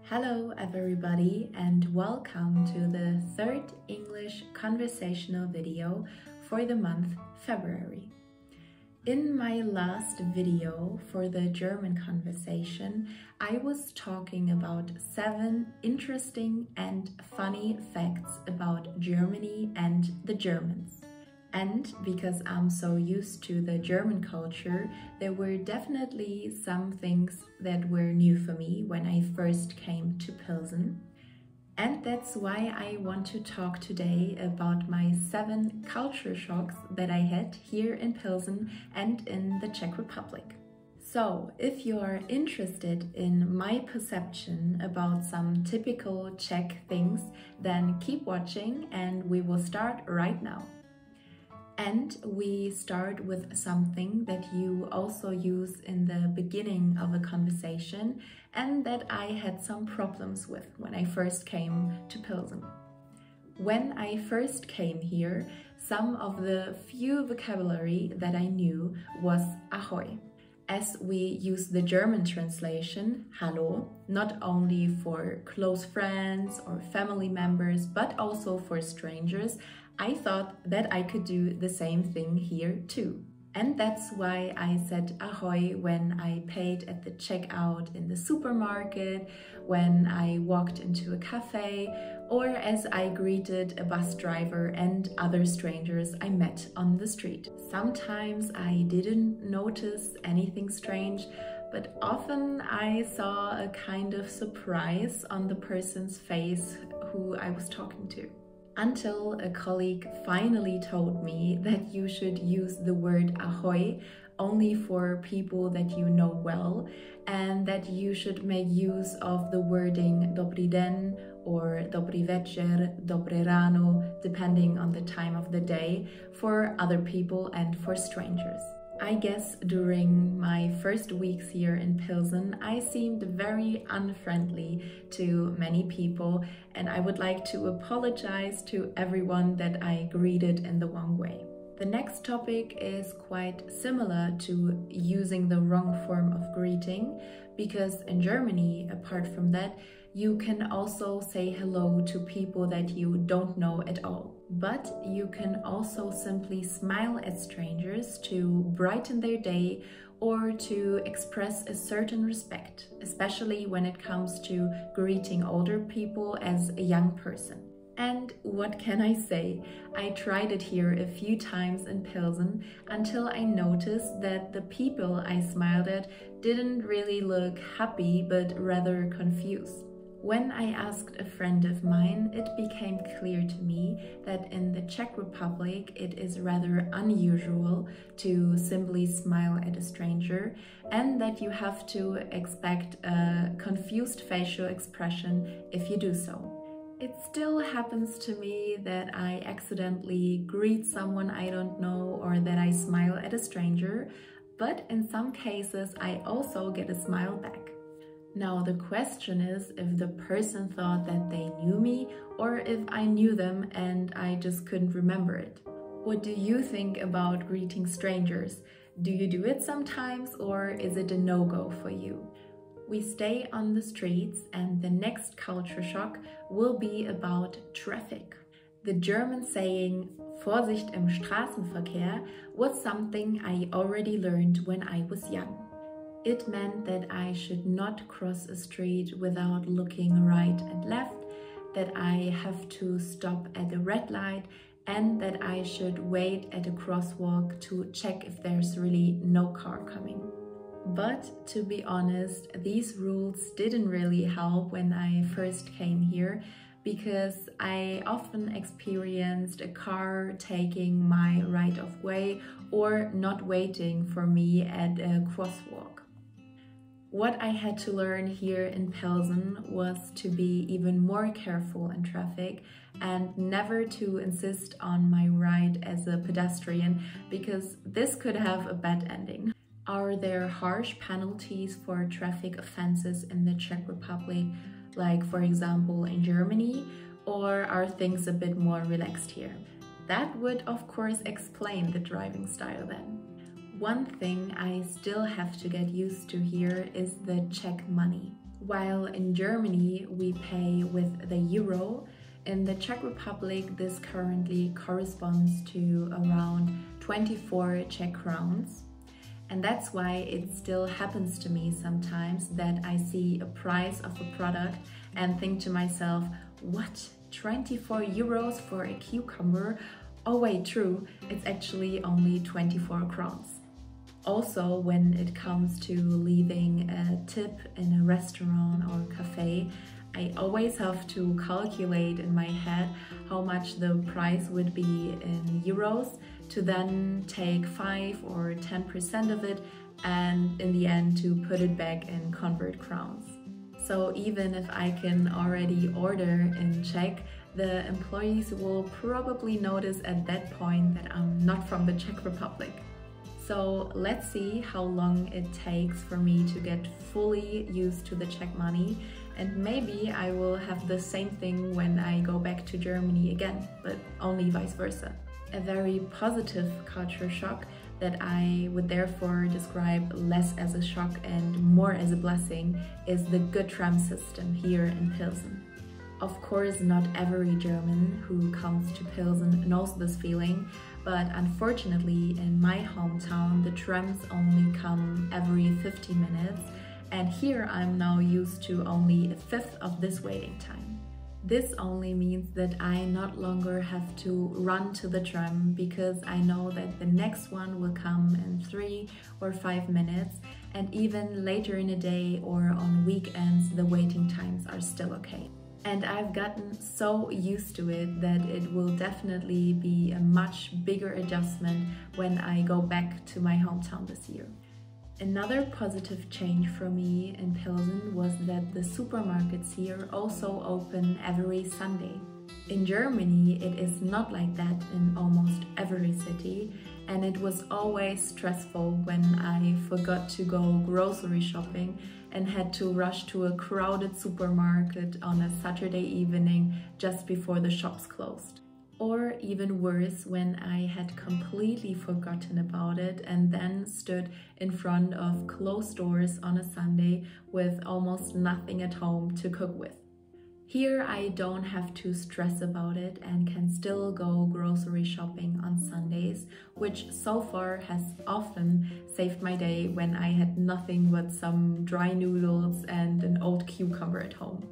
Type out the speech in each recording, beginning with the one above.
Hello everybody and welcome to the third English conversational video for the month February. In my last video for the German conversation, I was talking about 7 interesting and funny facts about Germany and the Germans. And because I'm so used to the German culture, there were definitely some things that were new for me when I first came to Pilsen. And that's why I want to talk today about my 7 culture shocks that I had here in Pilsen and in the Czech Republic. So, if you are interested in my perception about some typical Czech things, then keep watching and we will start right now. And we start with something that you also use in the beginning of a conversation and that I had some problems with when I first came to Pilsen. When I first came here, some of the few vocabulary that I knew was ahoy, as we use the German translation hallo, not only for close friends or family members, but also for strangers. I thought that I could do the same thing here too. And that's why I said ahoy when I paid at the checkout in the supermarket, when I walked into a cafe, or as I greeted a bus driver and other strangers I met on the street. Sometimes I didn't notice anything strange, but often I saw a kind of surprise on the person's face who I was talking to. Until a colleague finally told me that you should use the word ahoy only for people that you know well, and that you should make use of the wording dobrý den or dobrý večer, dobré ráno, depending on the time of the day, for other people and for strangers. I guess during my first weeks here in Pilsen, I seemed very unfriendly to many people, and I would like to apologize to everyone that I greeted in the wrong way. The next topic is quite similar to using the wrong form of greeting, because in Germany, apart from that, you can also say hello to people that you don't know at all. But you can also simply smile at strangers to brighten their day or to express a certain respect, especially when it comes to greeting older people as a young person. And what can I say? I tried it here a few times in Pilsen until I noticed that the people I smiled at didn't really look happy but rather confused. When I asked a friend of mine, it became clear to me that in the Czech Republic it is rather unusual to simply smile at a stranger and that you have to expect a confused facial expression if you do so. It still happens to me that I accidentally greet someone I don't know or that I smile at a stranger, but in some cases I also get a smile back. Now the question is if the person thought that they knew me or if I knew them and I just couldn't remember it. What do you think about greeting strangers? Do you do it sometimes or is it a no-go for you? We stay on the streets and the next culture shock will be about traffic. The German saying Vorsicht im Straßenverkehr was something I already learned when I was young. It meant that I should not cross a street without looking right and left, that I have to stop at a red light, and that I should wait at a crosswalk to check if there's really no car coming. But to be honest, these rules didn't really help when I first came here, because I often experienced a car taking my right of way or not waiting for me at a crosswalk. What I had to learn here in Pilsen was to be even more careful in traffic and never to insist on my right as a pedestrian, because this could have a bad ending. Are there harsh penalties for traffic offenses in the Czech Republic, like for example in Germany, or are things a bit more relaxed here? That would of course explain the driving style then. One thing I still have to get used to here is the Czech money. While in Germany we pay with the euro, in the Czech Republic this currently corresponds to around 24 Czech crowns. And that's why it still happens to me sometimes that I see a price of a product and think to myself, what, 24 euros for a cucumber? Oh wait, true, it's actually only 24 crowns. Also, when it comes to leaving a tip in a restaurant or cafe, I always have to calculate in my head how much the price would be in euros to then take 5 or 10% of it and in the end to put it back in convert crowns. So even if I can already order in Czech, the employees will probably notice at that point that I'm not from the Czech Republic. So let's see how long it takes for me to get fully used to the Czech money, and maybe I will have the same thing when I go back to Germany again, but only vice versa. A very positive culture shock that I would therefore describe less as a shock and more as a blessing is the good tram system here in Pilsen. Of course, not every German who comes to Pilsen knows this feeling, but unfortunately in my hometown the trams only come every 50 minutes, and here I'm now used to only a fifth of this waiting time. This only means that I no longer have to run to the tram because I know that the next one will come in 3 or 5 minutes, and even later in the day or on weekends the waiting times are still okay. And I've gotten so used to it that it will definitely be a much bigger adjustment when I go back to my hometown this year. Another positive change for me in Pilsen was that the supermarkets here also open every Sunday. In Germany, it is not like that in almost every city, and it was always stressful when I forgot to go grocery shopping and had to rush to a crowded supermarket on a Saturday evening just before the shops closed. Or even worse, when I had completely forgotten about it and then stood in front of closed doors on a Sunday with almost nothing at home to cook with. Here I don't have to stress about it and can still go grocery shopping on Sundays, which so far has often saved my day when I had nothing but some dry noodles and an old cucumber at home.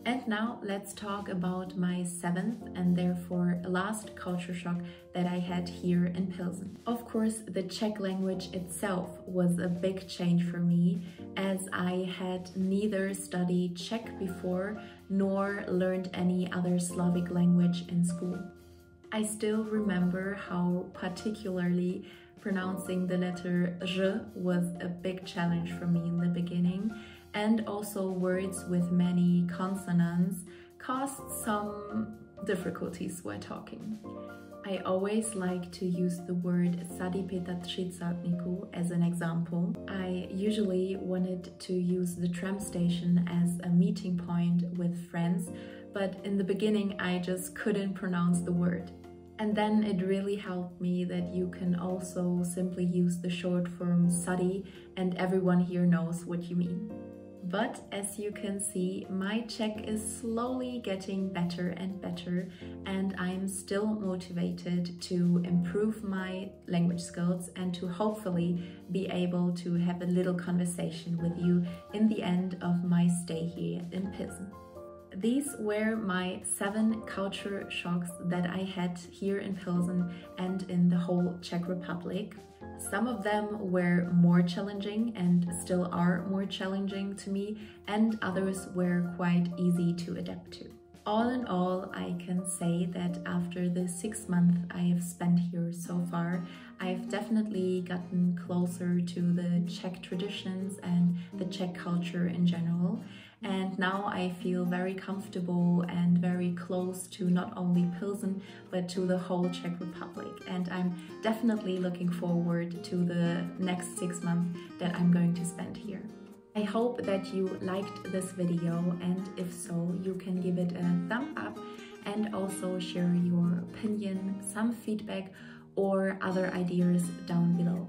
And now let's talk about my 7th and therefore last culture shock that I had here in Pilsen. Of course, the Czech language itself was a big change for me, as I had neither studied Czech before nor learned any other Slavic language in school. I still remember how particularly pronouncing the letter R was a big challenge for me in the beginning, and also words with many consonants caused some difficulties while talking. I always like to use the word sadipetatricátniku as an example. I usually wanted to use the tram station as a meeting point with friends, but in the beginning I just couldn't pronounce the word. And then it really helped me that you can also simply use the short form sadi and everyone here knows what you mean. But as you can see, my Czech is slowly getting better and better, and I'm still motivated to improve my language skills and to hopefully be able to have a little conversation with you in the end of my stay here in Pilsen. These were my 7 culture shocks that I had here in Pilsen and in the whole Czech Republic. Some of them were more challenging and still are more challenging to me, and others were quite easy to adapt to. All in all, I can say that after the 6 months I have spent here so far, I've definitely gotten closer to the Czech traditions and the Czech culture in general. And now I feel very comfortable and very close to not only Pilsen, but to the whole Czech Republic. And I'm definitely looking forward to the next 6 months that I'm going to spend here. I hope that you liked this video, and if so, you can give it a thumb up and also share your opinion, some feedback or other ideas down below.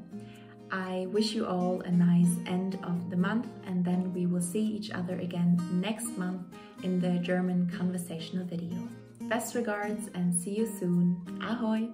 I wish you all a nice end of the month, and then we will see each other again next month in the German conversational video. Best regards and see you soon. Ahoj!